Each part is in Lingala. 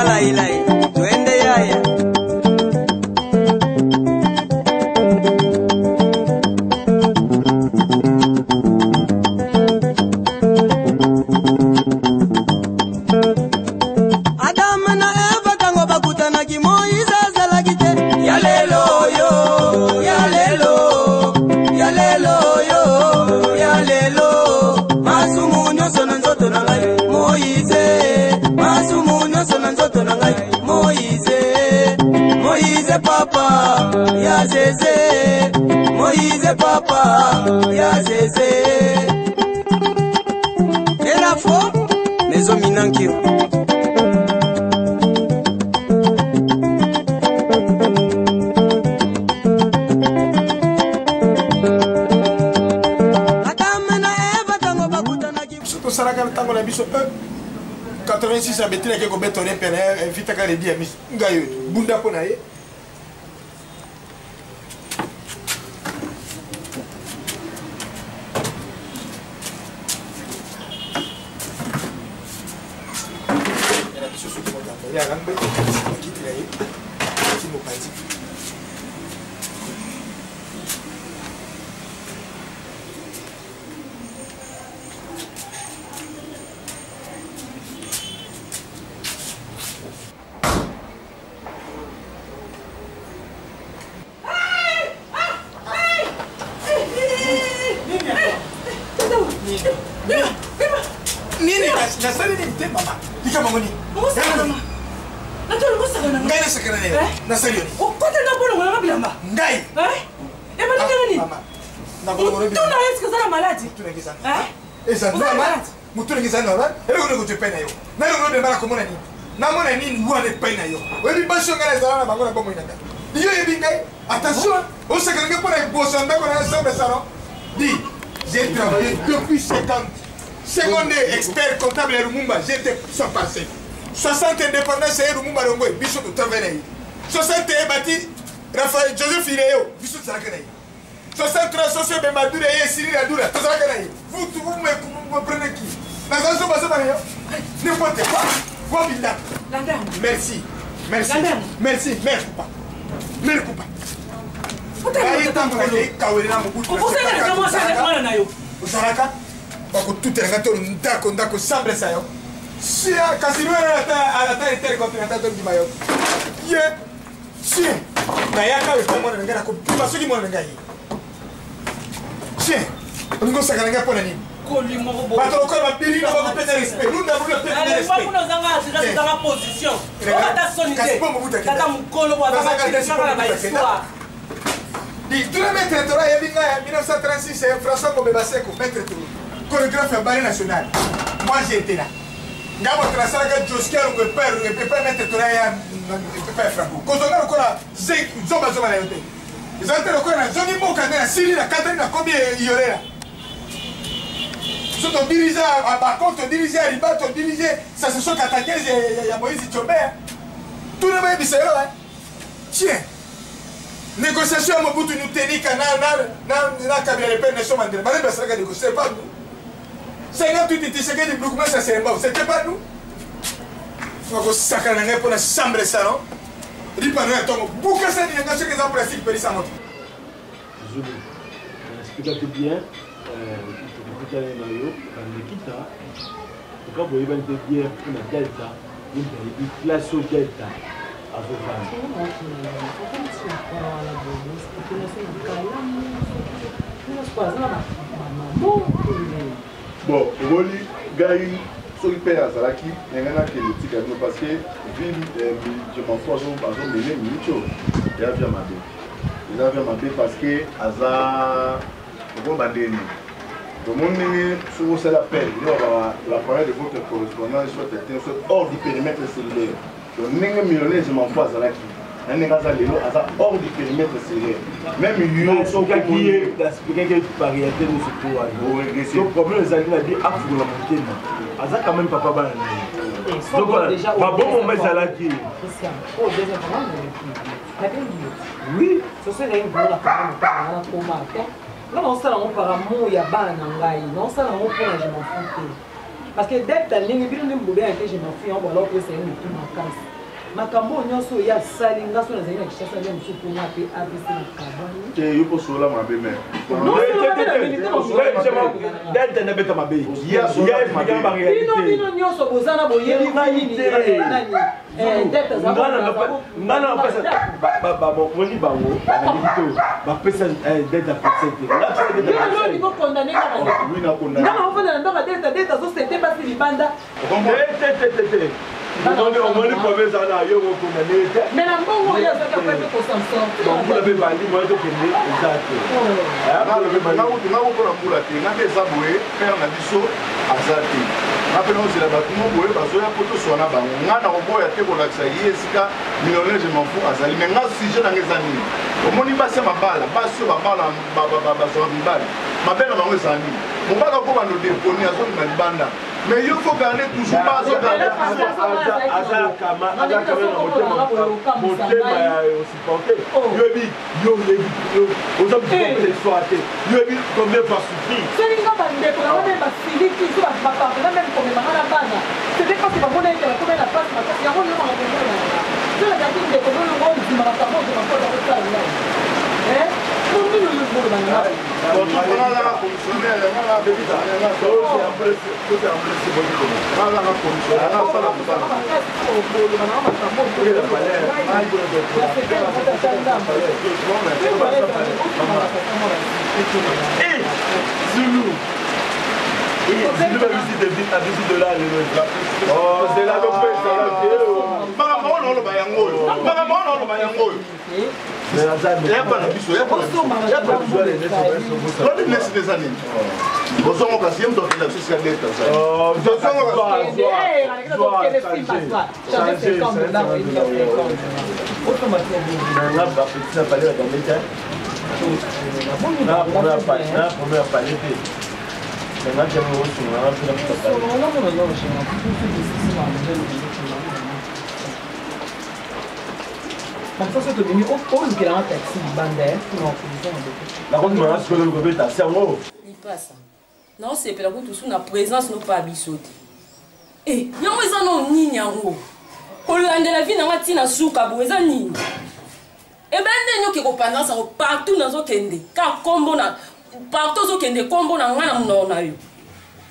lai lai, tuende yaya. Adam na Eva tango bakutana ki Moize azalakite. Yalelo yo, yalelo, yalelo yo, yalelo. Masumu nyoso na nzoto na ngai Moize. Masumu nyoso na nzoto na ngai Moize. Moize papa ya zeze. Moize papa ya zeze. Era fo mezo minankio. Saraka tango na biso 86 abetile ke ko betone pene vita ka redia mis ngayo bunda pona ye era biso so ko ta ya ran be kitira ye simo panzi Nasali ni mte mama. Nika mama ni. Ngai na sakana ne. Nasali ni. O kote na bolo ngala bilamba. Ngai. E ba nika ni. Mama. Na bolo ngala bilamba. Tu na eske zala maladi. Tu na kisa. Esa na maladi. Mutu na kisa na ba. Ele ko te pena yo. Na lo de mara ko mona ni. Na mona ni ngwa de pena yo. We bi basho ngala zala na bangona bomo inanda. Iyo e bingai. Attention. O sakana ngai pona boso ndako na sembe saro. Di. J'ai travaillé depuis 7 ans. Secondaire expert comptable et Rumumba, j'étais sans passé. 60 indépendants, c'est Rumumba Rongo, Bissot de Tavenaï. 61 bâti, Raphaël Joseph Iréo, Bissot de Sarakanaï. 63 sociaux de Madoura et Cyril Adoura, Tazarakanaï. Vous me prenez qui? N'importe quoi. Quoi, Bilda? Merci. Merci. Merci. Merci, pas. Merci, pas. Bako tout est rengato ndako sambre sayo. Si kasi no ala intercontinental di mayo. Ye. Si. Na yaka we komo na ngara ko basoki mo na ngai. Si. Ngo saka nga pona ni. Ko limo bo. Bato ko ba bili no ba pena respect. Nous n'avons pas de respect. Ko no zanga dans la position. On ta sonité. Tata mukolo wa ba na histoire. Di tu le maître Tora Yabinga 1936 François Kobebaseko maître Tora. Chorégraphe à Ballet National. Moi j'ai été là. Ngabo Trasaka Joskia le père mettre Toraya le père Franco. Kozonga lokola zomba na yote. Ils ont été lokola na zoni moka na sili na Catherine na combien yorela. Ils ont dirigé à Bakon, dirigé à Ribat, dirigé ça se sont attaqués ya Moïse Tchombe. Tout le monde est là. Tiens. Négociation à Mobutu nous tenir na Kabila le père Nelson Mandela. Bale basaka négocier pas nous. C'est là tout était ce que blocs ça c'est bon, c'était pas nous. Faut que ça quand on pour la chambre salon. Il pas nous tombe. Beaucoup ça dit que c'est en pratique pour ça montre. Je explique bien tu aller dans yo Nikita. Quand vous avez une bière une delta, une classe au delta. Bon, Roli, Gaï, sur le père Azalaki, il y a un qui est petit cadeau parce que je m'en fous, par exemple, il y a une minute, il y a bien ma bé. Il y a bien ma bé parce que Azar, bon, ma déni. Le monde n'est sur la peine, la première de votre correspondant soit hors du périmètre cellulaire. Donc, n'est-ce millionnaire, je m'en fous Azalaki. Un nègre hors du périmètre cellulaire. Même il sont qui est expliqué que variété de ce tour. Le problème, c'est qu'il a dit à la montée. Azak quand même papa ban. Donc voilà, ma bon moment ça là qui. Oui, ce serait une bonne affaire pour moi. Non, ça on par amour il y a ban ngai. Non, ça on pour je m'en fous. Parce que dès ta ligne bien me bouler que je m'en fous, on va alors que c'est une tout ma casse. makambo nyonso ya sali ngaso na zaina kishasa ya msupu ngapi abisi na kabani ke yupo sola mabe me dente na beta mabe ya bino nyonso bozana boyebi nini dete za ngana pesa ba moni bango ba pesa dete pasete la dete pasete ni ko condamner na ngana ofana na ndoka dete zo sete basi libanda tete on moni promesa na yo ko condamner mais na mbongo ya zaka pa ko samson donc vous l'avez bandi moi to kende exact nga kokona mbula te nga mpe eza boye pere na biso aza te nga mpe naozela bato mo boye bazoya po toswana bango nga na koboya te kolakisa ye esika millionnaire je m'enfou azali me nga sujet nanga eza nini omoni basi ya mabala basi oyo babala bazwaka mibali mabe na bango eza nini mobala ko bando deponi azobima libanda mais yo faut garder toujours pas non, c'est pela ko tusu na présence no pa bisote. Eh, yango eza no nini yango. Kolanda la vie na mati na suka bo eza nini. E bende nyoki ko pendant partout na zo kende. Ka kombo na partout zo kende kombo na ngana mno na yo.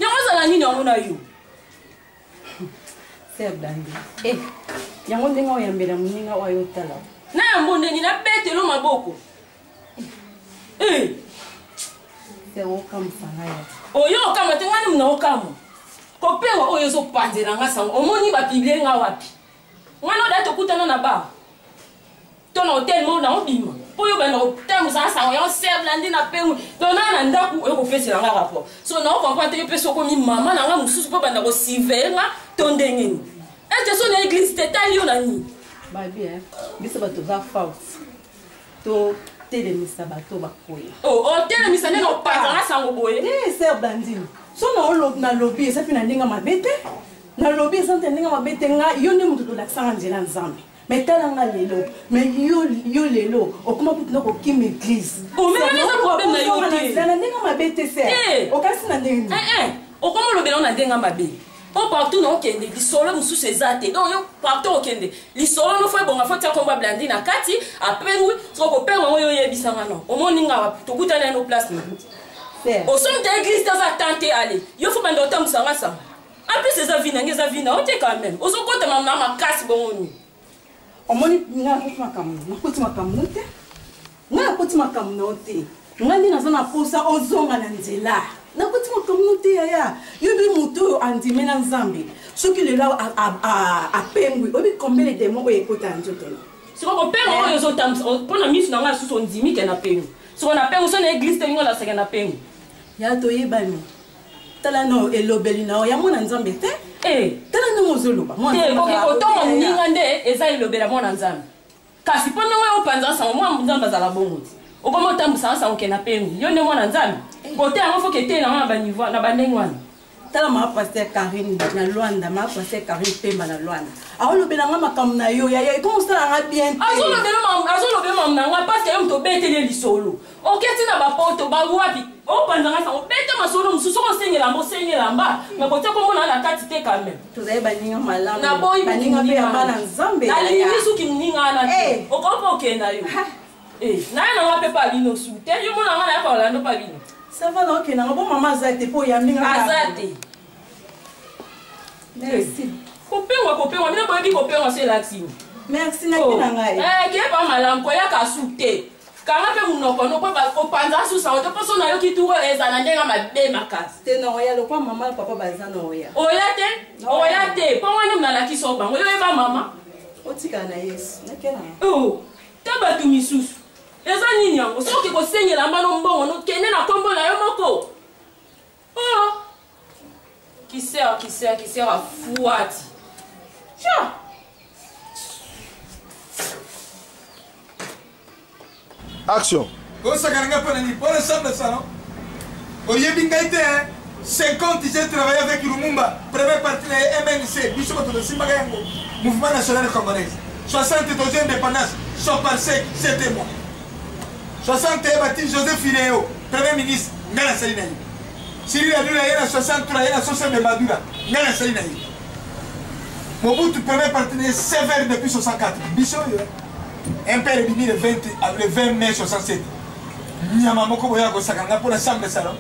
Yango eza na nini yango na yo. C'est blandi. Eh, yango ndenga oyambela muninga wa yo tala. Na yambo ndeni na bete lo maboko. Eh. C'est okamfanga ya. Oyo okama te ngani mna okama. Kopewa oyo zo panzela nga sango. Omoni ba biblie nga wapi. Ngana da to kutana na ba. To na hotel mo na obima. Oyo ba na hotel sa sango ya serve landi na pewu. Dona na ndaku oyo ko pesela nga rapport. So na o comprendre te peso ko mi mama na nga mususu po ba na ko sivenga to ndengeni. Ete so na église te tali yo na ni. Ba bien. Biso ba to za false. To telemisa bato bakoya. Oh, telemisa ne no panzela sango boye. Eh, c'est bandine. So na lobby esa pina ndinga mabete. Na lobby esa ndinga mabete nga yo ne mutu to laksanga nzela nzambe. Mais talanga lelo, mais yo lelo, okuma putu na ko kim église. Oh, mais na problème na yo te. Na ndinga mabete c'est. Okasi na ndinga. Okuma lobelo na ndinga mabe. On partout non kende, li solo musu sezate. Donc yo partout kende. Li solo no foi bonga fota komba blandi na kati, après ngui, so ko penga yo yebisanga non. Omoninga wa to kutana no place na. C'est. Au son de l'église dans sa tante aller. Yo faut bando tam sanga sa. En plus ces avina, ngeza vina, on te quand même. Au son côté mama casse bon. Omoni nga kuti makamu, nakuti makamu te. Nga kuti makamu no te. Nga ndi nazo na posa ozonga na nzela. Nakuti makamu te ya. Yo bi mutu andime na Nzambe. Soki le la a pengwi, obi kombele demo o ekota nzoto. Siko ko penga oyo zo tam pona misu na nga suso ndimi ke na pengu. Siko na pengu so na église te ngo la seka na pengu. Ya to yebani. Tala no elobeli na o ya mona Nzambe te. Tala no mozoloba. Te ko ko to moninga nde eza elobela mona Nzambe. Kasi pona ngo opanza sa mo Nzambe azala bongo. Okomo tambusa sa nke na pengu. Yo ne mona Nzambe. Kote yango fo ke te na ba niveau na ba ndengwana. tala ma pasteur Karine na Luanda ma pasteur Karine Pemba na Luanda aolobela nga makambo na yo ya comment ça nga bien azolobela mam nanga parce que mto betele lisolo oketi na bapoto ba wapi opanzanga sango bete masolo mususu ko sengela mba mais kote ko mona na kati te quand même tozaye baninga malamu na boy baninga pe bana nzambe na lingisu kininga na okoko okenda yo na na pe pa bino su te yo mona nga na pa Orlando pa bino ça va donc na bon maman azate po ya minga azate merci kopengwa mina boyebi kopengwa se laxine merci na kina ngai ke pa malam ko ya kasute kanga pe munoko no ko panza su sa to poso na yo kituro ezana ndenga mabe makasi te no ya lo kwa mama papa bazana oya oya te po wani mna na kiso bango yo eba mama otika na Yesu na kena taba tu misusu eza nini yango soki ko senyela mbano mbongo no kende na kombo na yo moko qui sert à fouati. Tiens. Action. Vous savez pour ensemble ça, non? Au lieu de 50, j'ai travaillé avec Lumumba, premier parti de MNC, Bishop de Simagango, Mouvement National Congolais. 60 ans d'indépendance, sont passés 7 mois. 60 ans, bâti Joseph Filéo, premier ministre, Ngala Salinaï. Cyril Adula, il y a 63, il y a 60 de Madura, Ngala Salinaï. Mobutu, premier partenaire sévère depuis 64. Bishop, un père est venu le 20 mai 67. Nyamamoko boya ko sakanga pour l'ensemble salon.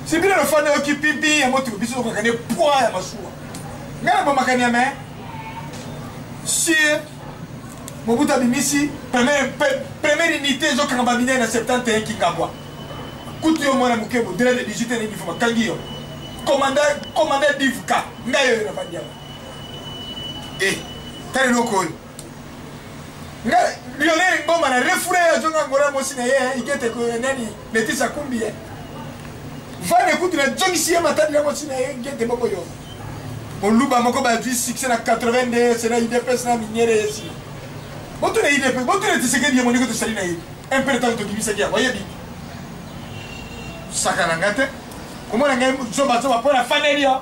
C'est bien le fan qui pipi et motu biso ko kane poids ya masuwa. Ngala bo makanya me. Si Mobutu abimisi première unité zo kanga bamine na 71 kingabwa. Kutu yo mwana mukebo dès le 18 ans il faut makangiyo. Commandant d'Ivka ngayo na bandia. Tare loko. Lionel Ngoma na refure ya jonga ngora mosina ye ikete ko nani Letisa Kumbi ye vane kutu na jongi siye matadi na mosina ye ngete boko yo moluba moko ba du succès na 82 c'est na IDPS na miniere yesi botu na IDP botu na tiseke di moniko to salina ye un peu de temps to gibisa kia wayebi sakana ngate komona ngai zoba zoba pona fanerio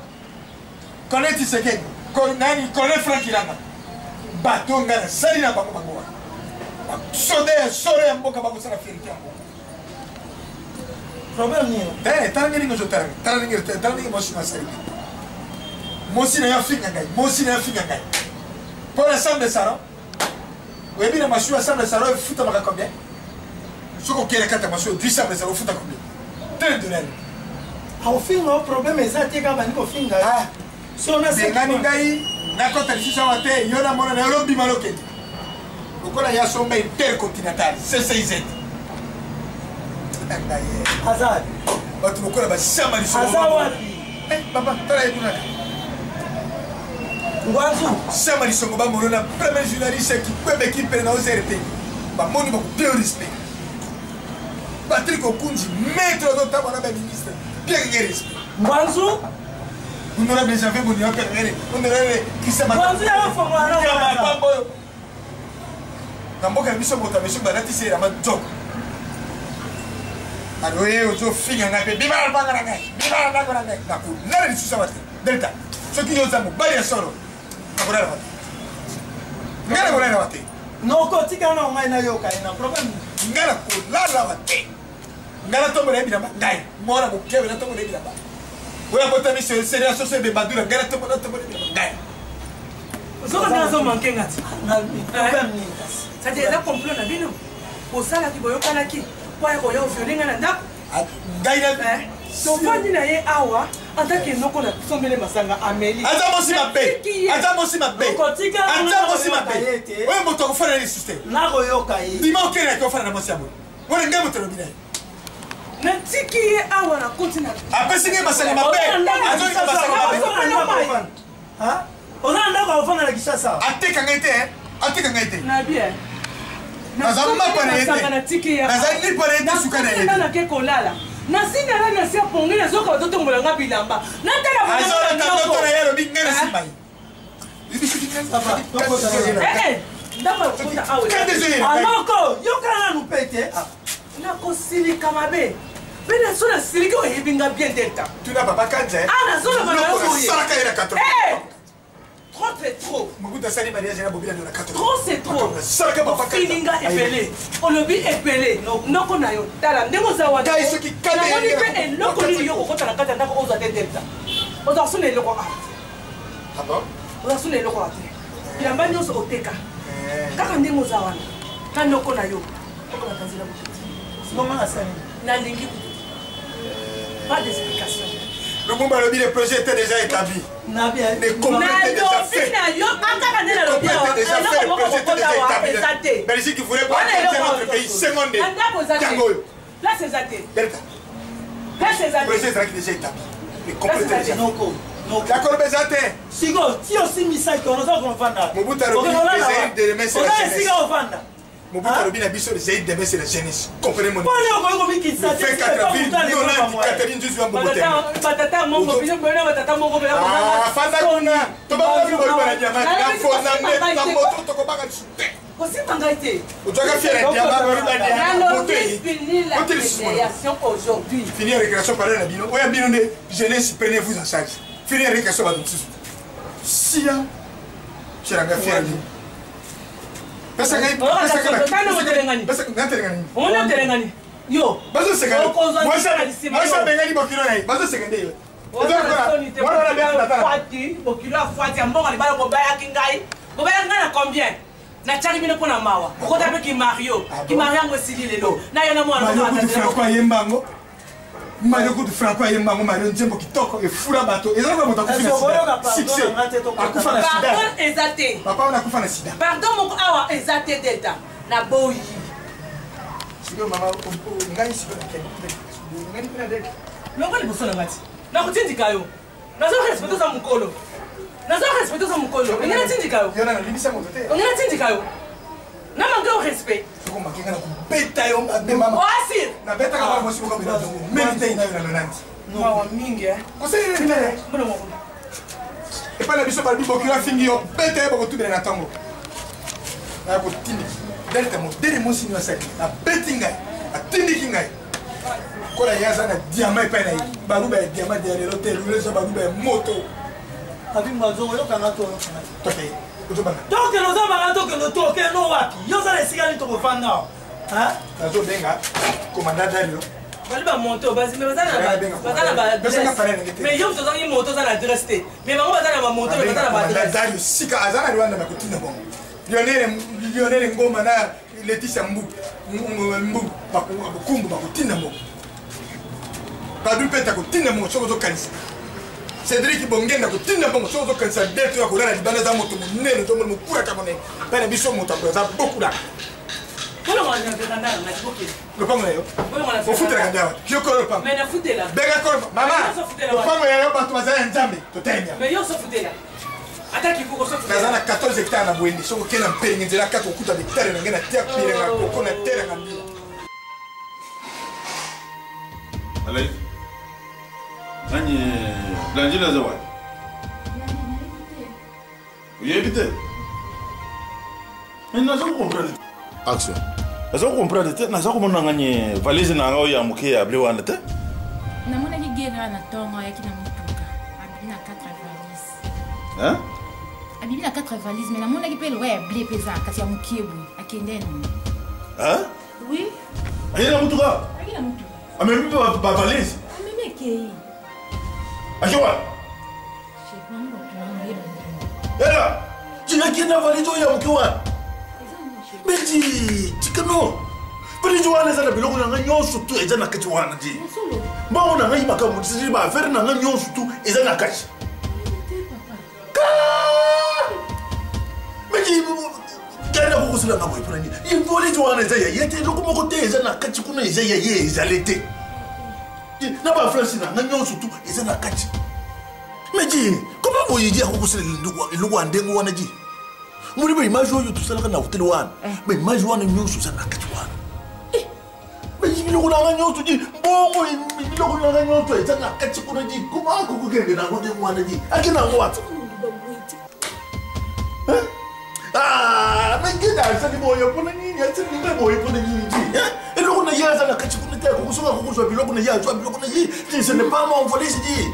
connaît tiseke ko nani connaît Frank Ilanga batonga na salina bango bango sore mboka bakosala fierté yango problème nini tala ngeli ngo jotala tala ngeli mosi masali mosi na yafinga ngai pour l'ensemble salon webi na mashu ensemble salon futa maka combien soko kele kata mashu 200 salon futa combien $10 au finga problème ezati kama niko finga so na ngani ngai na kota lisisa wate yona mona na lobi malokete Pourquoi il y a son mail intercontinental, CCIZ. Azad. Tu me connais pas, ça m'a dit ça. Azad. Papa, tu as écouté. Ngwanzu. Ça m'a dit ça, mon premier journaliste qui peut m'équiper dans les RT. Mon niveau de respect. Patrick Okunji, maître de ta ministre, bien respect. Ngwanzu. Vous n'aurez déjà fait mon nom, on aurait qui s'est battu. Ngwanzu, il y a un format. Namboka biso mota biso banati se rama job aroye ozo finga ngape bimara bangara ngai na ku nare ni susama delta soki yo zamu bali soro akorara wate ngara korara wate no ko tika na ngai na yo kai na problem ngara ko la wate ngara to mure bidamba ngai mora mo kebe na to mure bidamba oya bota mi se seria so se be badura ngara to mure bidamba ngai so na zo manke ngati na problem ni c'est-à-dire là complot na bino pour ça là qui boyo kanaki pour ko yo violer na ndako gaina so fandi na ye awa atake noko na sombele masanga ameli aza mosi mabe oyo moto akofana ni system na koyoka ye bima okele na kofana na mosi abo wona ngai moto lobina na tiki ye awa na kontina apesi ngai masanga mabe azoli ka masanga mabe ha ona ndako afana na Kishasa ateka ngai te na bien nazali pare ete suka na ye nake kolala nasingana na sia pongi nazoka bazotombolanga bilamba natalaazolaka na ye alobi ngai nasimba ye aloko yokana nanu pe te nakosilika mabe Mais la zone silico est bien delta. Tu n'as pas Kanza. Ah, la zone va trop c'est trop. Trop c'est trop. Fininga épelé. Olobi épelé. Non qu'on a eu. Tala ndemo zawa. Kai ce qui calme. On y fait un loco ni yo ko tala kata ndako oza delta. Oza sune loko a. Ah bon? Oza sune loko a. Ya mbani oso oteka. Kaka ndemo zawa. Ka loko na yo. Oko na kanzila buti. Sinon ma sani. Na lingi. Pas d'explication. Le moment où le projet était déjà établi. Les complètes étaient déjà faits. Le projet était déjà établi. Belgique qui voulait voir notre pays secondaire. Là, c'est Zate. Delta. Là, c'est Zate. Le projet est déjà établi. Les complètes étaient déjà faits. D'accord, mais Zate. Sigo, si aussi Misa qui on a vendre. Mobutu Alobi, les de demain, c'est la jeunesse. Mobutu Ah. Alobi, les de demain, c'est la jeunesse. Comprenez-moi. Pas les Ogomi qui Nous fait 4 villes, nous on a Catherine Jésus en Boboté. Batata mon copine, batata mon copine. Ah, Fandakuna, tu vas voir le bon diamant, la force na moto to ko baka chuté. Aussi mangaité. Tu dois faire un diamant pour la diamant. Fini la création aujourd'hui. Fini la récréation par la bino. Oya bino de jeunesse, prenez-vous en charge. Fini la récréation par tout. Si là, c'est la gaffe. Pesa ngai, pesa ngai. Pesa ngai. On a terengani. Yo. Bazo segani. Moi ça bengani bokilo nai. Bazo segani yo. Fati, bokilo fati ambonga li bala bobaya kingai. Bobaya ngana combien? Na chali bino pona mawa. Kokota pe ki Mario. Ki Mario ngo sili lelo. Na yona mwana Mario kutu Francois yembango. Mario kutu Francois yembango Mario njembo kitoko e fura bato. Ezala kwa mutakufa na sida. Succès. Akufa na sida. Pardon ezate. Papa on akufa na sida. Pardon mon awa ezate delta. Na boyi. Sigo mama ngai sigo na kene. Ngai kuna dek. Longo ni bosona ngati. Na kutindika yo. Nazo respecte za mukolo. Nazo respecte za mukolo. Ngena tindika yo. Yona na libisa moto te. Ngena tindika yo. Na manque au respect. Soko makenga na kubeta yo mabe mama. Oasi. Na beta kama mosi ko beta zo. Mimi te ina yo na nanti. Mawa mingi eh. Kosele ni nene. Mbona moko. Et pas la biso ba bibo kila fingi yo. Beta yo bako tubela na tango. Na ko tindi. Delta mo dere mo sinyo saki. Na betinga. Atindi kinga. Kola yaza na diamant pa na yi. Baruba ya diamant derrière l'hôtel, le so baruba ya moto. Abi mazo yo kana to. Okay. Kutubanga. Donc nous avons un toque le toque no wapi. Yo za les cigales to fanda. Hein? Nazo benga commandant Dario. Bali ba monto basi mais bazana ba. Mais yo to za yi moto za na adresse te. Mais bango bazana ba moto mais bazana ba adresse. Dario sika azana Rwanda ba kutina bongo. Lionel Ngoma na Laetitia Mbu bakumbu bakutina bongo. Badu peta kutina bongo soko zo kanisa. Cédric Bongenda kutina bongo soko zo kanisa detu ya kulala libanda za moto munene to mo kura kamone. Bana biso moto za beaucoup là. Comment on a fait kanda na boké. Le pango yo. Au foot la kanda. Je corps pas. Mais na foot là. Bega corps. Maman. Le pango yo ba to mazana nzambe to tenya. Mais yo so foot là. Attaque il faut qu'on se fout. Nazana 14 hectares na bwendi soko kena mpenge nzela 4 okuta hectares na ngena tia pire na koko na terre na mbila. Alay. Nani Blanjila Zawad. Vous y habitez? Mais nous avons compris. Action. Nous avons compris. Nous avons compris. Valise na ngao ya muke abli wana te. Na mona ki gera na tongo ya kina mutuka. Abli na 4 valises. Hein? Abli na 4 valises mais na mona ki pele ouais blé pesa kasi ya mukebu akendeni. Hein? Oui. Ayina mutuka. Akina mutuka. Amemi ba valise. Amemi ke. Ajoa. Je prends mon plan. Ela. Jina kina valise ya muke wana. Beji, chikano. Valise wana za biloko na nyonso tu eza na kati wana ji. Mbao na ngai maka mutsiri ba affaire na ngai nyonso tu eza na kati. Beji, kera ko kusila ngabo ipurani. Valise wana eza ya yete loko moko te eza na kati kuna eza ya ye eza lete. Na ba France na ngai nyonso tu eza na kati. Meji, comment vous yidi ko kusila loko andengo wana ji? Muri ba image yo tusalaka na hotel wana. Ba image wana nyonso eza na kati wana. Biloko na nyonso ji bongo biloko na nyonso eza na kati kuna ji kuma ko kugende na ngode mwana ji akina ngwatsa ah mengida sani moyo pona nini atsi ninga moyo pona nini ji eloko na yaza na kati kuna Ce n'est pas moi envolé, je dis.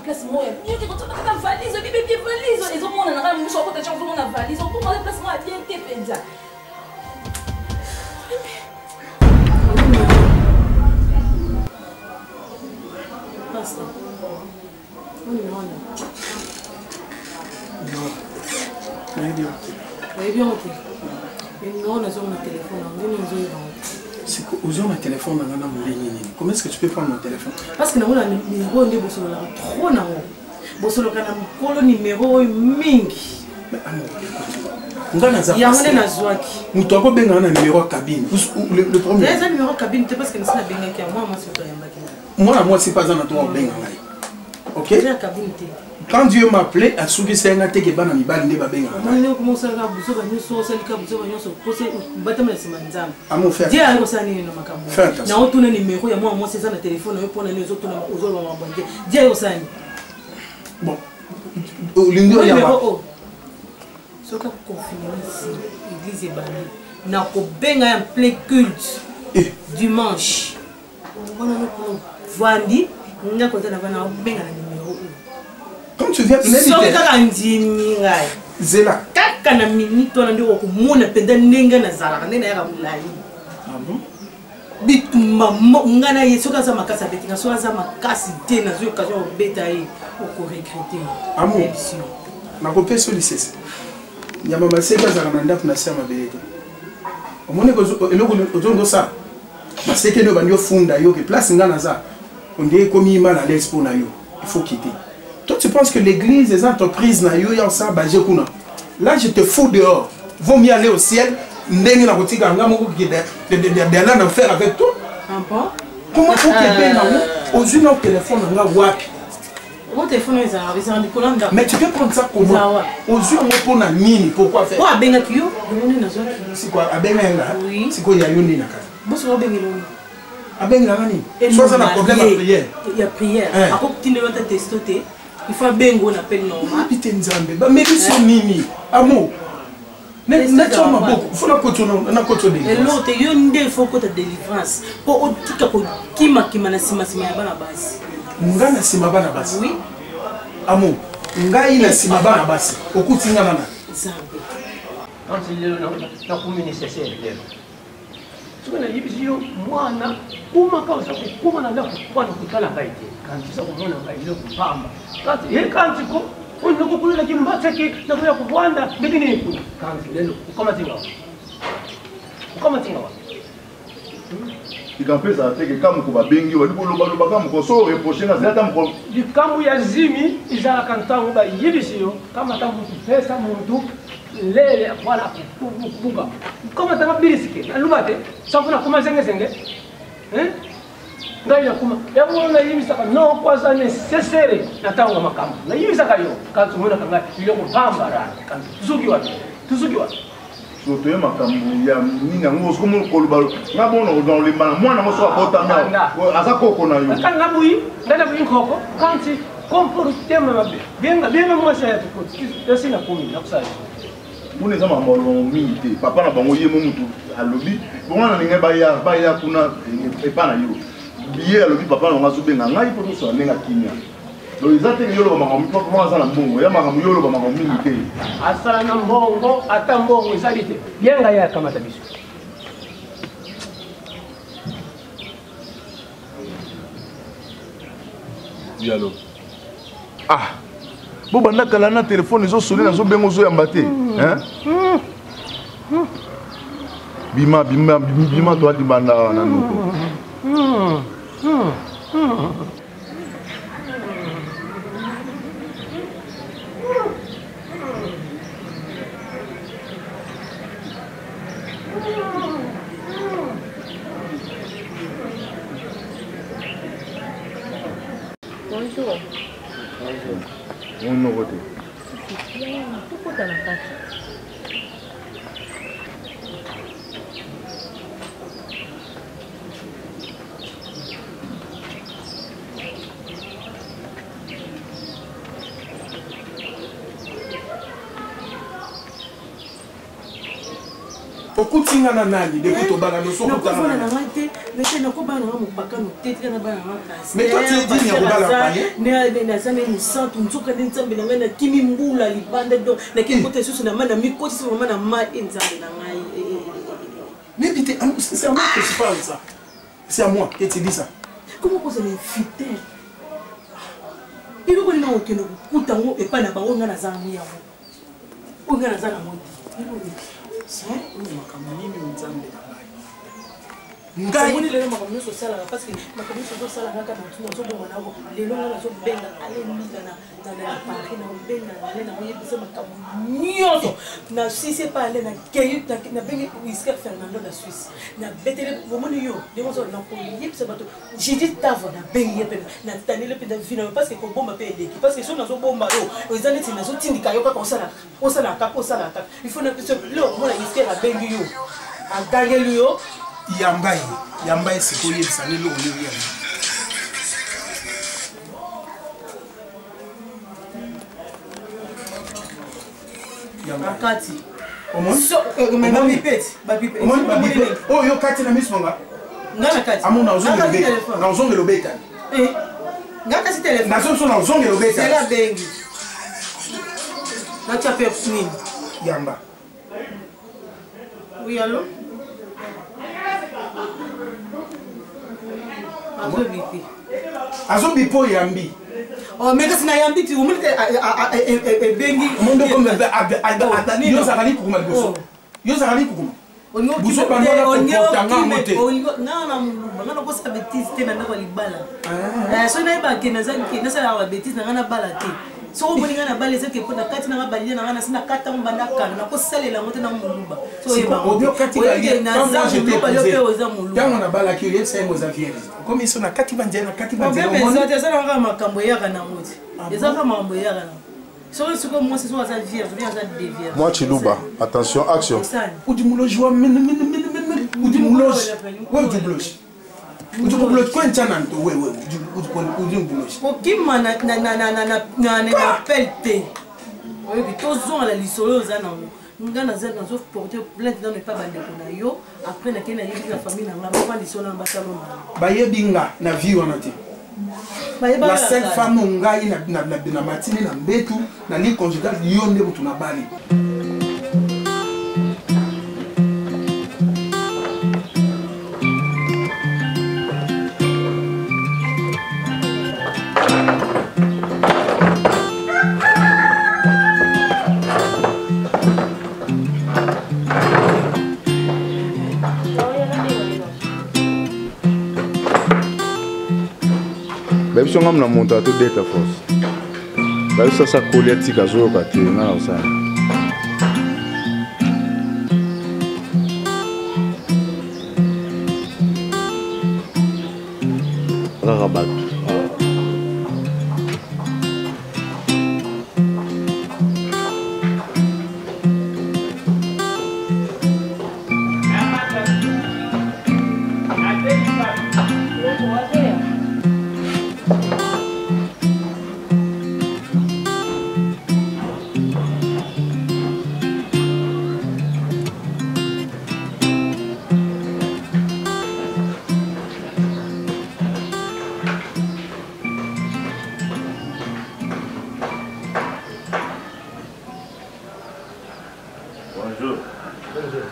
Place moi, bien que tu as valise, bien valise, ils ont mon âme, je crois que tu as mon valise, on peut prendre place moi bien t'es pédia. Basta. On est on. Oui, bien OK. Mais non, on a sur mon téléphone, on est nous c'est qu'aux hommes à téléphone, on a mon ligne. Comment est-ce que tu peux prendre mon téléphone? Parce que nous avons un numéro de Bossolo, trop non. Bossolo, on a un numéro mingi. Mais amour, il y a un nazwaki. Nous avons un numéro cabine. Le premier. Il y a un numéro cabine, parce que nous avons un numéro moi, c'est pas un numéro cabine. Ok? Il y a un cabine. Quand Dieu m'a appelé, à ce que c'est un attaque qui va nous balader, on commence à vous à mon frère. Dieu a un numéro, il y a moi, c'est ça, le téléphone, pour les autres, Dieu a un bon, numéro. Ce qu'on confirme ici, l'église est bannie. Nous avons un plein culte dimanche. Vendredi, nous avons un numéro. Quand tu viens de me Zéla. Kaka na minute on andi okumona penda nenga na zala nena ya mulai. Ah bon? Bituma ngana yesoka za makasa betinga so za makasi te na zo kazo beta yi oko regretter. Amour. Na kopé sur lycée. Ya mama seka za na ndap na sema belete. Omone ko eloko ozondo sa. Na seke no banyo funda yo ke place ngana za. On dit comme mal à l'aise pour na yo. Il faut quitter. Toi, tu penses que l'église, les entreprises, là, je te fous dehors. Vaut mieux aller au ciel. Comment faut que aux yeux de téléphone, mais tu peux prendre ça comment? Aux yeux de mon mini, pourquoi faire? C'est quoi? C'est quoi? Il y a une soit un problème à prière. Il y a prière. Il faut bien qu'on appelle normal. Mais c'est Mimi. Amour. Mais il faut la côté de et l'autre, il faut que tu délivrance. Pour tout qui m'a na sima bana base. Nga na sima bana base. Oui. Amour. Nga ina sima bana base. Okutinga nana. Quand il est dans le nécessaire. Tu connais les bisous, moi, comment comment on a pour la qualité. Quand tu sais comment on a il quand tu on ne peut pas dire que tu ne peux pas voir mais quand tu es comment tu vas il quand peut ça que comme ko ba bengi wa libolo ba comme ko so reprocher na zata mko du kamu ya zimi izala kantangu ba yibisiyo kama tangu pesa muntu lele voilà kubuga kama tanga birisike alubate safuna kuma zenge hein ngai kuma yabona yibisaka no kwaza necessaire natanga makamu na yibisaka yo kantu mona kanga ile ko pambara kantu tuzukiwa surtout makambu ya ninga ngoso comme kolubalo na bono dans les mains moi na ngoso apota na asa koko na yo kanga bui ndana bui koko kanti comportement mabe bien moi ça ko sina kumi na kusali mune za mamolo mite papa na bango yemo mutu alobi bona ninga baya kuna epana yo biye alobi papa na ngaso benga ngai poto so nenga kinya lo izate yolo ba makambu papa mwa sana mbongo ya makambu yolo ba makambu mite asala na mbongo ata mbongo izalite yenga ya kama tabiso yalo bo banda kala na téléphone zo sonner na zo bengo zo yamba te hein bima toi di banda na nuko Bonjour. On no côté. okutinga na nani de kutobala no so kutanga na ngate mais na ko bana mo bakano tete na bana ngata mais toi tu dis ni obala panye na zame ni santu nzuka ni nzambe na ngana kimi mbula libanda do na kimi kote susu na mana mi kote susu mana ma nzambe na ngai mais bité c'est à moi que tu parles ça c'est à moi que tu dis ça comment vous allez fidèle il faut que nous okeno kutango e pa na bango ngana zangu yango o ngana zana mondi c'est makamani nzambe ngai lelo makamani so sala parce que makamani so sala ngaka na tuna so bonga nako lelo ngana so benga ale mila na pari na benga ale na moye bisa makamani nyoso na Suisse pa ale na keyu na benga Whisker Fernando na Suisse na betele bomoni yo ndimo so na ko yipsa bato j'ai dit tavo na benga pe na tanele pe na vina parce que ko bomba pe eleki parce que so na so bomba yo ozali tina so tindika yo kaka osala kaka il faut na le mona Whisker na benga yo agangeli yo yambai sikoye bisani lo yo Akati. So, oh, yo kati na mismonga. Ngana kati. Amuna uzonge lobeta. Ngaka si telefone. Nazo so na uzonge lobeta. Sela bengi. Na chape nini? Yamba. Oui, allô? Azo bipo yambi. Oh, mais kasi na yambi ti umulite bengi. Mondo comme yo zakali kukuma boso. Yo zakali kukuma. Buso bandola ko tanga mote. Na bangana ko sa bêtise te na ko libala. So na ba ke na zanki na sala ba bêtise na ngana bala te. So ko boninga na bala ezeke ko na kati na balia na ngana sina kata mbanda kana na ko salela mote na muluba. So yeba. Odio kati ba na zanki. Tango na bala ki yo sai mo za vierge. Comme ils sont na kati banjena kati banjena. On va faire ça na makambo ya kana mote. Ezaka mambo ya kana. Moi, Chiluba, attention, action. La seule femme ngai na matine na mbetu na li conjugal yonde mutu na bali. Baby songa mna monta to data force. Baby sasa kolia tika zo kati na usana. Rabat. Bonjour. Bonjour.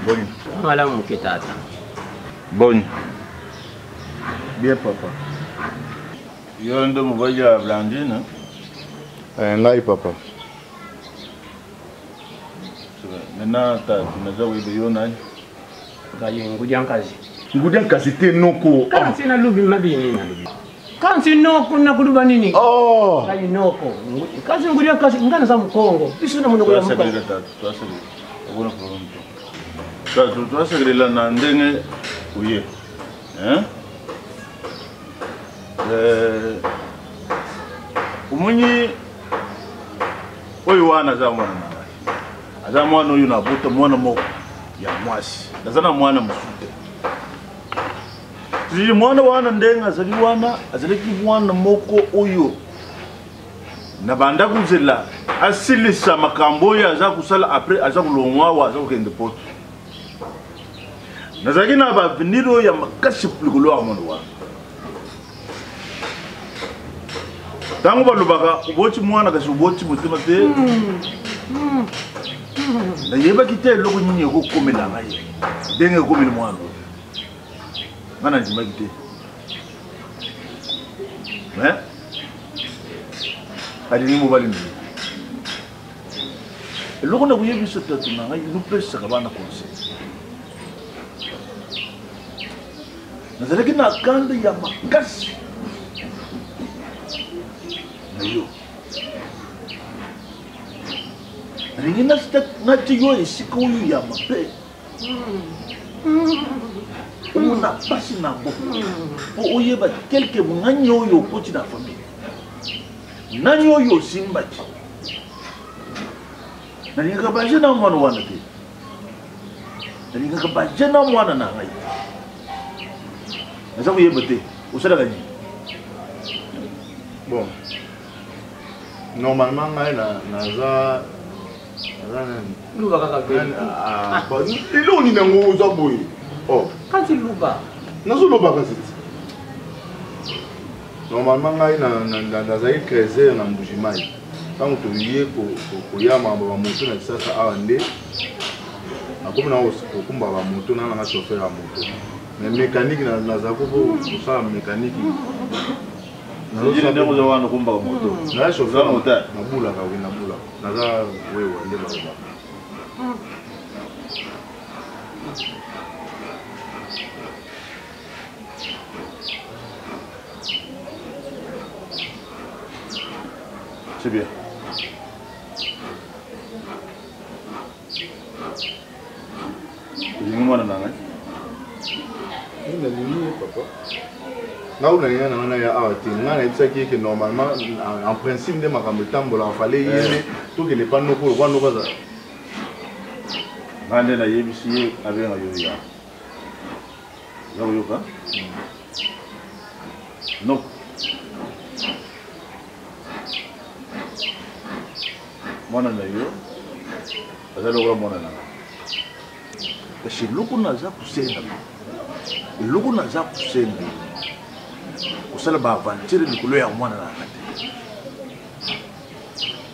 Bonne. Voilà mon kitata. Bonne. Bien papa. Yo ndo mgoja wa Blandine. Ngai papa. Maintenant tunaweza kuiba yo nani? Ngai ngujankazi. Ngujankazi te noko. Kansi na lubi mabini na lubi. Kansi noko na kuluba nini? Oh. Ngai noko. Kazi ngujankazi ngana za mkongo. Bisu na muno kwa mkongo. Twasegere. Ubona problem to. Twasegere na ndenge uye. Umunyi oyo wana za mwana na. Aza mwana oyo na buta mwana moko ya mwasi. Nazana mwana musute. Tiji mwana wana ndenga azali wana azaleki mwana moko oyo na banda kuzela asilisa makambo ya aza kusala après aza kulongwa wa aza kende poto. Nazaki na ba veniro ya makasi plikolo wa mwana wana. Tango balobaka uboti mwana kasi uboti mutima te. Na yeba kite loko nyinyi ko komela ngai. Denge ko komela mwana. Mana njima kite. Ali ni mobali ni. Loko na kuyebi sotatu na ngai lupesa ka bana conseil. Nazalaki na kanda ya makasi. Nayo. Ringina na tiyo isiko yu ya mape. Una pasi na bo. O oyeba quelque munganyo yo koti na famille. Nanyo yo simbaki. Nalinga kabaje na mwana wana te. Nalinga kabaje na mwana na ngai. Nasa kuyeba te. Usala gani. Bon. Normalement naza luba kaka ben ilo ni nango za boy oh quand il luba nazo luba kasi normalement ngai na za creuser na mbujimai tango to yie ko yama ba moto na sasa awande akomi na okumba ba moto na nga chauffeur ya moto mais mécanique na za ko sa mécanique Ndio ndio za wana kumba moto. Na chauffeur moto na bula ka wina bula. Naza wewe ndio baba. C'est bien. Ni mwana nanga. Ni papa. Là où il y a un normalement, en principe, il fallait tout que les panneaux pour voir nos bazar. Bande na yebisi avec un yoya. Yoka? Non. Mwana na yo. Azalo mwana na. Kasi loko naza kusenda. Loko naza kusenda. Kusala ba aventure likolo ya mwana na ngate.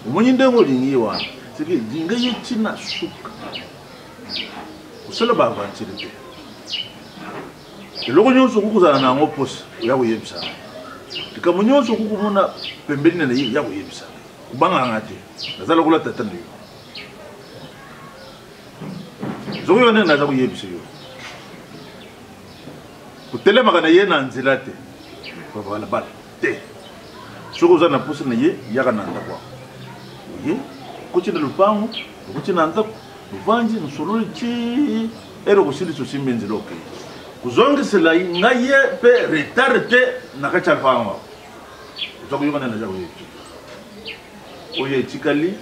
Umunyi ndengo lingiwa. Sike dinga yetina suka. Kusala ba aventure te. Loko nyonso kukuzana na ngoposa ya kuyebisa. Tikamunyoso kukumona pembeni na ya kuyebisa. Kubanga ngate. Nazala kula tata ndiyo. Zoko yone naza kuyebisa yo. Kutelema kana yena nzela te. Voilà, bah, ce que vous avez poussé, il y a un endroit. Vous voyez, quand tu es le pan, quand tu es en train de vendre, nous sommes les et le conseil de ce signe de l'OP. Vous avez que cela, il y a un retard de la cachafang. Vous avez un endroit. Vous voyez, Tikali,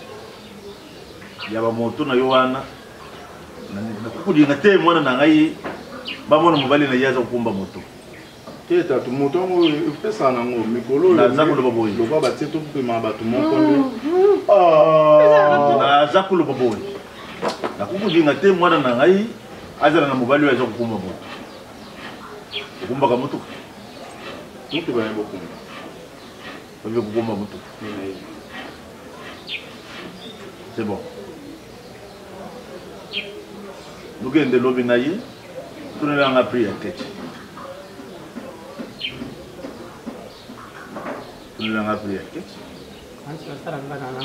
il y a un moto na Yohana. Vous avez un témoin na ngai, bamona mobali na yaza kumba moto. Keta tu moto ngo pesa na ngo mikolo na zakolo baboyi lo baba tseto pe ma batu moko na zakolo baboyi na kukudinga te mwana na ngai azala na mobali wa zakumba moto kumba ka moto mutu ba yebo kumba babe kukumba moto c'est bon lugende lobi na ye tunela nga priya kete tunela priya kete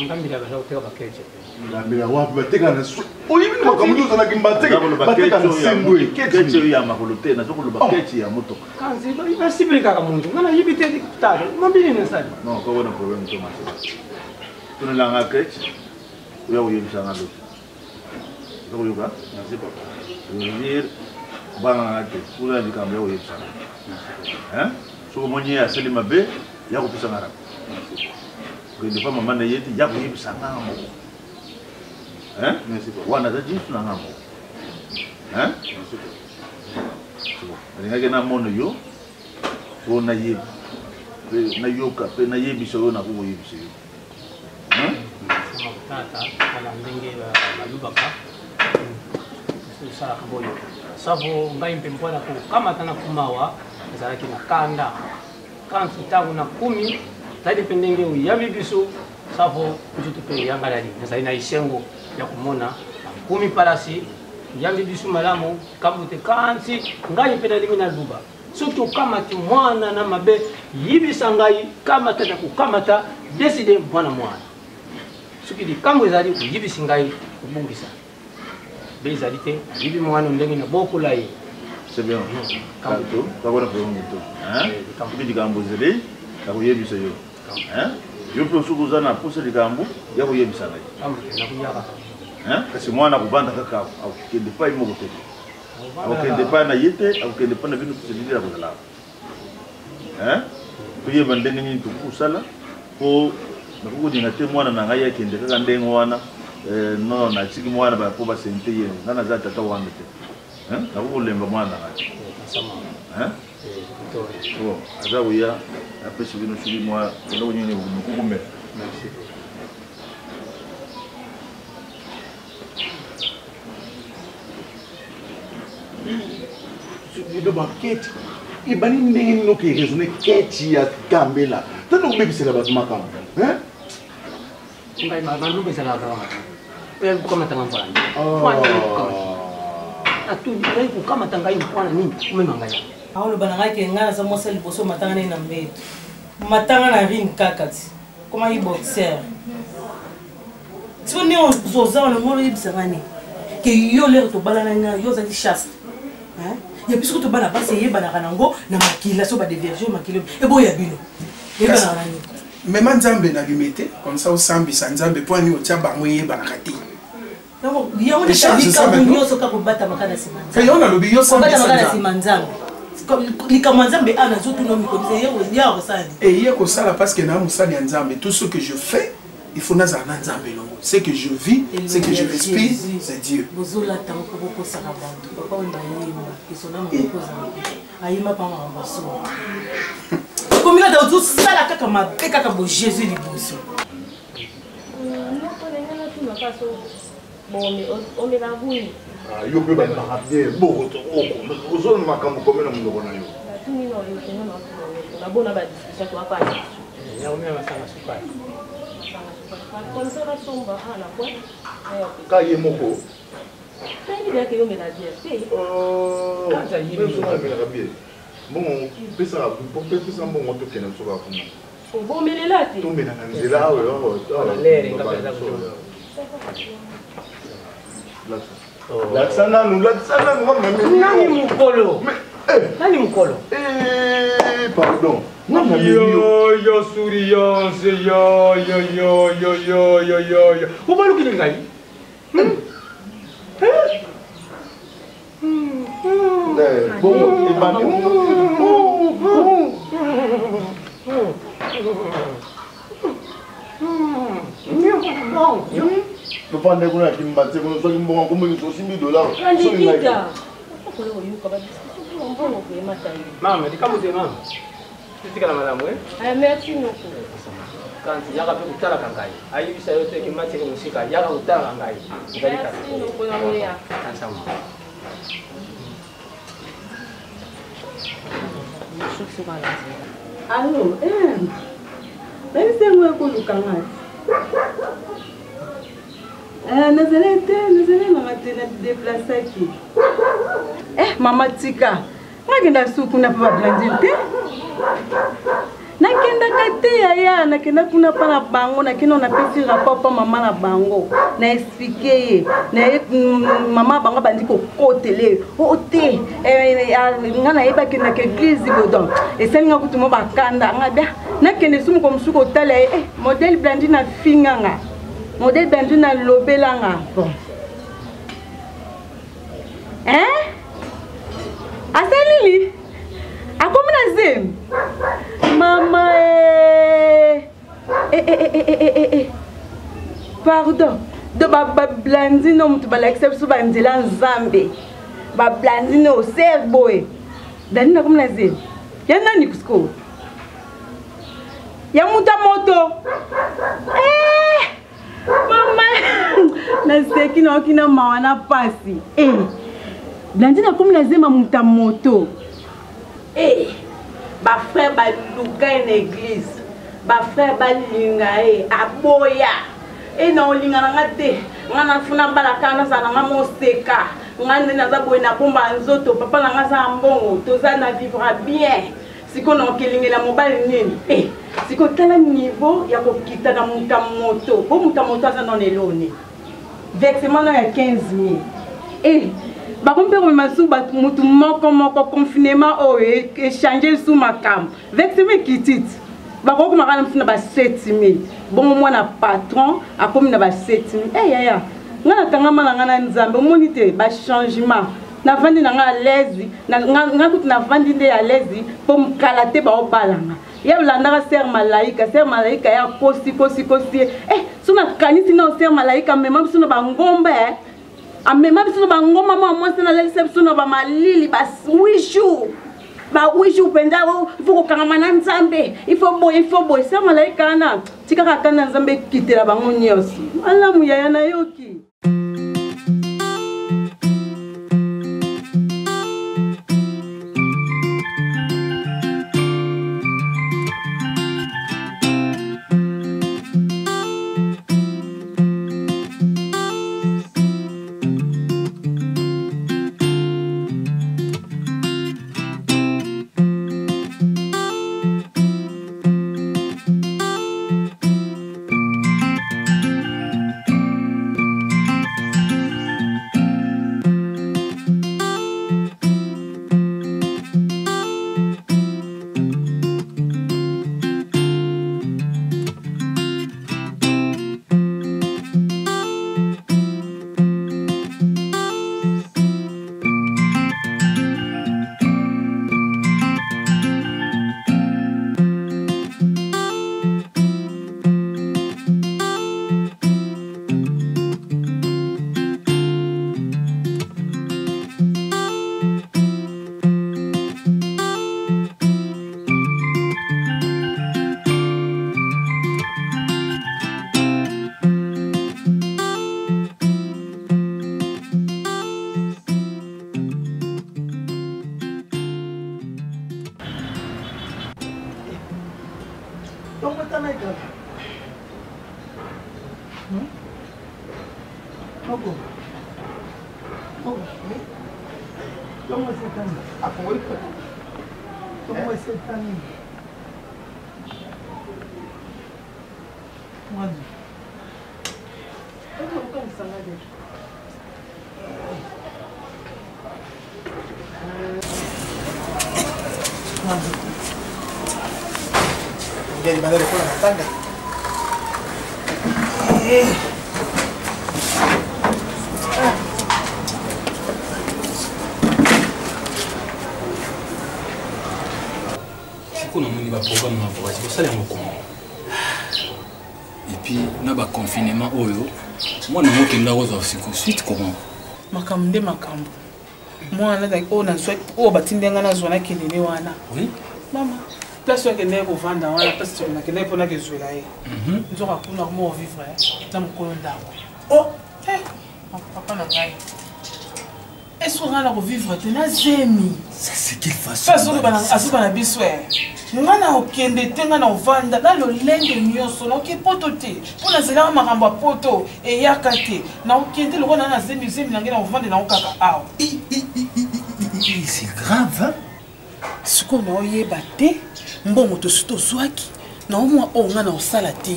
ngambira gaza uteka bakete ngambira wapi bateka na oyibi ni makamudu sana kimbateka bateka na sembwe kete ya makolo te na zokolo bakete ya moto kanzi ba sibrika ka muntu ngana yibite tare mambiri ne sali non ko wona problem to mase tunela nga kete uya uyimsa ngalo zoko yuka nasi papa yir banga ate kula dikambe uyimsa hein so monye aseli mabe ya kupisa ngara okende pa mama na ye te ya koyebisa ngambo wana aza jisu na ngambo alingaki namona yo po nayebi mpe nayoka mpe nayebisa oyo nakokoyebisa yo tata ala ndenge balubaka esalaka boyo savo ngai mpe mpona kokamata na kumawa ezalaki na kanda kanti ntango na 10 zali mpe ndenge oyabi biso savo nzutu mpe yangalali nazali na isengo ya komona na 10 palasi yambi biso malamu kambo te kanti ngai mpe nalingi naluba soki okamati mwana na mabe yibisa ngai kamata na kokamata deside mwana mwana soki likambo ezali koyibisi ngai kobungisa be ezali te yibi mwana ndenge na bokola ye c'est bien kato kabona pe moto kambi likambo ezali na koyebisa yo yo mpe soki oza na posa likambo ya koyebisa ngai kasi mwana kobanda kaka akokende pa ye moko te akokende pa na ye te akokende pa na bino toselili ya kozala toyeba ndenge nini tokosala mpo nakokodinga te mwana na ngai akende kaka ndenge wana no natiki mwana po basente ye nga naza tata wana te nakokolemba mwana na ngai aza koya apesi bino soki mwa eloko nini mokukumela do baketi ibani ndenge nino ke raisonner keti ya kambela tano kubebisela bato makambo ngai mabandu bezala kama ya kukamata ngambana ngai kukamata ngai mwana nini kumema ngai aolo bananga ke ngana za mosa liboso matanga na mbeto matanga na ring kakati koma yi boxer tuni on zoza na ngolo yibisangani ke yo le to balana nga yo za di chaste ya biso to bana basi ye bana kanango na makila so ba de version makilo e boya bino e bana nani même nzambe na limité comme ça au sambi sa nzambe po ni o tia bango ye bana kati donc ya on est kabunyo so ka ko bata makana simanza fe yo na lobi yo sambi bata makana simanza likamanzambe ana zo tuno mikomisa ye o ya osali et ye ko sala parce que na musali nzambe tout ce que je fais il faut naza na nzambe longo ce que je vis ce que je respire c'est Dieu bozola tango ko sala bantu papa on bayima isona mo ko za ayima pa ma baso komila da tout sala kaka ma kaka bo Jésus liboso noko ngana tu makaso bomi o me bavuni yo pe ba na bien boko to oko ozo na makambo komela munoko na yo tuni no yo tena na bona ba discussion to apa ya umema sana sukari comme ça la somba ala quoi ka ye moko tani bien que yo me la dire kanza yibi so na mela bien bon pesa pour pesa bon moto kena so ba kuma o bo melela te to mena na nzela o na lere ngapeza ko la sana nous nani mukolo nani mukolo pardon yo suriyonse yo ubalukile ngai bon ibani no pande kuna kimbate kuna so kimbonga kumbe so $100 so ndikita okole oyuka ba discussion mbongo ke matai mama dikamuze mama tika na malamu merci noko kanti yaka pe kutala kangai ayibisa yote kimate ke musika yaka kutala kangai ngalika noko na moya ansama Allô, même si moi ko lukanga. Nazalete mama tena déplacer qui. Mama tika. Ngakenda suku na papa Blandine te. Nakenda kate yaya nakenda kuna pa na bango nakenda na pesi rapport pa mama na bango na expliquer na mama bango bandi ko kotele o te ngana yeba kenda ke église bodon et ça nga kutumo bakanda ngabia nakende sumu ko msuko tala modèle Blandine na finganga modèle Blandine na lobelanga bon asalili akomina zem mama Pardon. De Blandino, tu vas l'accepter sur Nzela Nzambe. Blandino, c'est boy. Danina comme la zine. Y'a nani kusko. Y'a muta moto. Mama. Na seki na okina mawana pasi. Blandina comme la zine muta moto. Ba frère ba luka en église. Ba frère ba linga aboya. Na olinga na ngate. Ngana funa balakana sana ngamo seka. Ngande na zaboye na bomba nzoto papa na ngaza mbongo toza na vivre bien. Siko na kelingela mobile nini. Siko tala niveau ya kokita na muta moto. Bo muta moto aza non elone. Versement ya 15 000. Bakombe ko masu bat mutu moko confinement o échanger sous ma cam. Versement kitite. Bakoko makana mfuna ba 7 000. Bon mwana patron akomi na ba 7 000. Yaya. Ngana tangama na ngana nzambe monite ba changement. Na vandi na nga lezi na kutu na vandi nde ya lezi po mkalate ba obalanga. Ya blandaka ser malaika ya kosi. Suna kanisi na ser malaika mema bisuna ba ngomba amema bisuna ba ngomba mwa sena lezi bisuna ba malili ba wishu. Ba wishu penda il faut kokanga na nzambe. Il faut boy ser malaika na tika kana nzambe kitela bango nyosi. Alamu ya na yoki. Jadi mana dia pulang tangga. Kuna muni ba programme na voyage ko sala ngoko. Et puis na ba confinement oyo mwana moke ndako za usiku suite comment makamde makambo mwana da ona swet o batindenga na zona kelele wana. Oui mama place yake ndeko vanda wana place tona kende pona ke zwela ye nzoka kuna mo vivre na mkono ndako. Oh papa na ngai est-ce qu'on va revivre tena zemi ça c'est quelle façon parce que bana asuba na biswe ngana okende tenga na ovanda na lo lenge nyonso na okipoto te pona zela makambo poto e yakate na okende lo na zemi na ngena ovanda na okaka aw c'est grave hein ce qu'on a oyeba te mbongo to suto zwaki na omwa o ngana osala te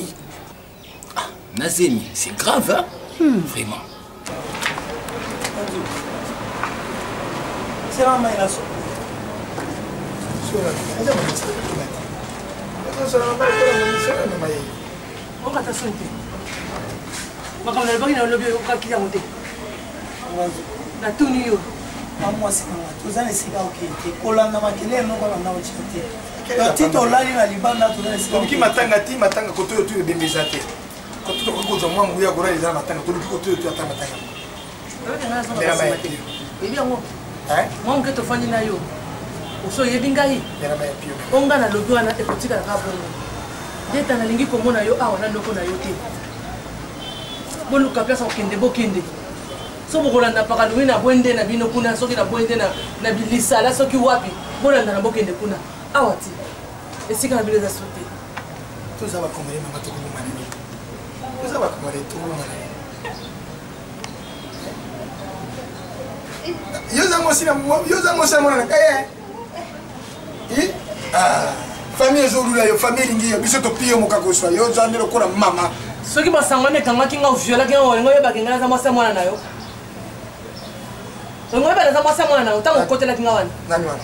na zemi c'est grave hein vraiment c'est la main là. Okata sonte. Makamna baki na lobi okakila monte. Na tuni yo. Moi, c'est tout ça, c'est là, ok. Colanda Makele, non, Colanda Ochite. Le titre, là, il a l'Ibana, tout ça. Donc, il m'attanga, côté de tout le Bembezate. Quand tu te rends compte, moi, il y a Gola, il a matanga, tout le côté de tout le matanga. Moi, je suis fan de Nayo. Oso yebingai. Onga na lobi wana ekotika na kabongo. Deta na lingi komona yo awa na ndoko na yo te. Boluka pesa okende bokende. So bokolanda paka luwi na bwende na bino kuna soki na bwende na bilisala soki wapi bolanda na bokende kuna. Awa ti. Esika na bileza sote. Toza ba komere mama to kuma nani. Toza ba komere to kuma nani. Yoza mosi mona kaya. Famille ezolula yo famille lingi yo biso to pio mokako swa yo zandelo kola mama. Soki basangane kanga kinga viola kinga ngo yeba kinga za mosi mona na yo. Ngo yeba za mosi mona na yo tango kotela kinga wani. Nani wana?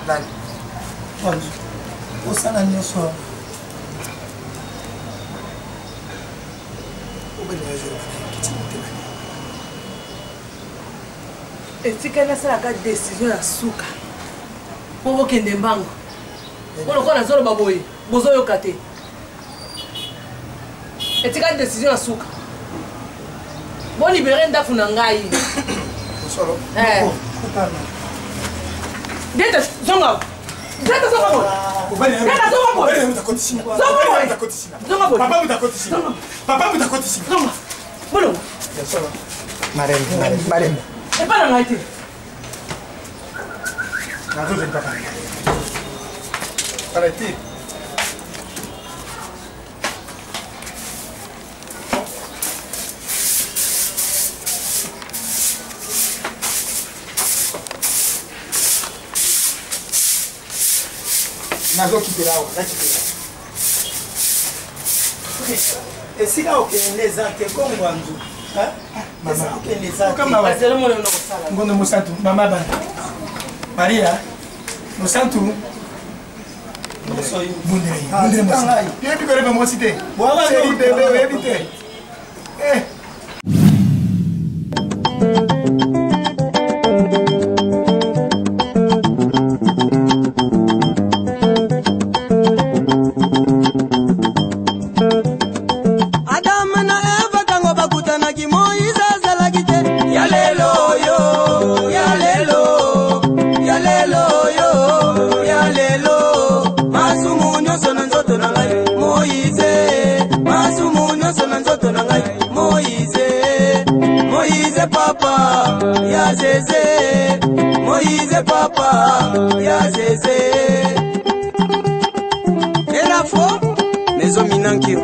Nani? Wanji. Osana nyoso. Obele yo. Etika na sala ka décision ya suka. Pour kende mbango. Pour le coup na zolo baboyi, bozo yo kate. Etika décision ya suka. Bon libérer ndafu na ngai. Solo. Deta zonga. Deta zonga. Deta zonga. Obele mtakotisi. Zonga mtakotisi. Zonga. Papa mtakotisi. Papa mtakotisi. Zonga. Bolo. Solo. Marem. Et pas la été. Nazo papa. Arrêtez. Nazo kipela wa, nakipela. Esika okende zate kongwanzu. Mama. Okende zate. Kama wa. Baselo mona no kosala. Ngondo Musantu, mama bana. Maria. Musantu. Bundere Musantu. Yebi ko reba mo cité. Bwana Seri bébé yebi te. Moïse papa, ya zézé. Et la fois, maison Minankio.